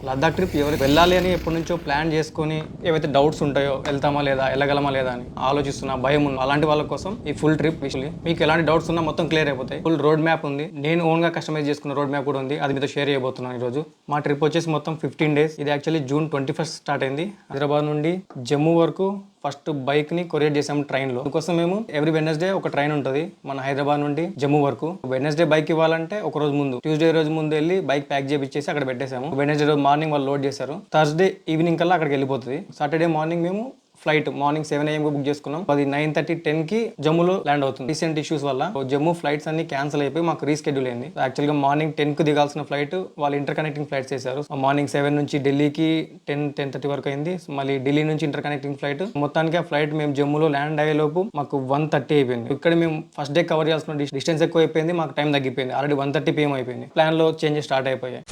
Ladakh trip ఎవరు వెళ్ళాలి అని ఎప్పటి నుంచో ప్లాన్ చేసుకొని ఏవైతే డౌట్స్ ఉంటాయో వెళ్తామా లేదా వెళ్ళగలమా లేదా అని ఆలోచిస్తున్నా భయం ఉన్న అలాంటి వాళ్ళ కోసం ఈ ఫుల్ ట్రిప్ విషయంలో మీకు ఎలాంటి డౌట్స్ ఉన్నా మొత్తం క్లియర్ అయిపోతాయి. ఫుల్ రోడ్ మ్యాప్ ఉంది, నేను ఓన్ గా కస్టమైజ్ చేసుకున్న రోడ్ మ్యాప్ కూడా ఉంది, అది మీతో షేర్ చేయబోతున్నాను ఈ రోజు. మా ట్రిప్ వచ్చేసి మొత్తం 15 days. ఇది యాక్చువల్లీ June 21st స్టార్ట్ అయింది. హైదరాబాద్ నుండి జమ్మూ వరకు ఫస్ట్ బైక్ ని కొరియర్ చేసాము ట్రైన్ లో. అందుకోసం మేము ఎవ్రీ వెడ్నెస్డే ఒక ట్రైన్ ఉంటుంది మన హైదరాబాద్ నుండి జమ్మూ వరకు. వెడ్నెస్డే బైక్ ఇవ్వాలంటే ఒక రోజు ముందు, ట్యూస్డే రోజు ముందు వెళ్ళి బైక్ ప్యాక్ చేపించేసి అక్కడ పెట్టేసాము. వెడ్నెస్డే రోజు మార్నింగ్ వాళ్ళు లోడ్ చేశారు, థర్స్డే ఈవినింగ్ కల్లా అక్కడికి వెళ్ళిపోతుంది. సాటర్డే మార్నింగ్ మేము ఫ్లైట్ మార్నింగ్ 7 AM బుక్ చేసుకున్నాం. అది 9:30, 10 కి జమ్మూలో ల్యాండ్ అవుతుంది. రీసెంట్ ఇష్యూస్ వల్ల జమ్మూ ఫ్లైట్స్ అన్ని క్యాన్సిల్ అయిపోయి మాకు రీస్కెడ్యూల్ అయింది. యాక్చువల్ గా మార్నింగ్ 10 కు దిగాల్సిన ఫ్లైట్ వాళ్ళు ఇంటర్ కనెక్టింగ్ ఫ్లైట్స్ చేశారు. మార్నింగ్ 7 నుంచి ఢిల్లీకి 10-10:30 వరకు అయింది. మళ్ళీ ఢిల్లీ నుంచి ఇంటర్ కనెక్టింగ్ ఫ్లైట్. మొత్తానికి ఆ ఫ్లైట్ మేము జమ్మూలో ల్యాండ్ అయ్యే లోపు మాకు 1:30 అయిపోయింది. ఇక్కడ మేము ఫస్ట్ డే కవర్ చేయాల్సిన డిస్టెన్స్ ఎక్కువ అయిపోయింది, మాకు టైం తగ్గిపోయింది. ఆల్రెడీ 1:30 PM అయిపోయింది. ప్లాన్ లో చేంజెస్ స్టార్ట్ అయిపోయాయి.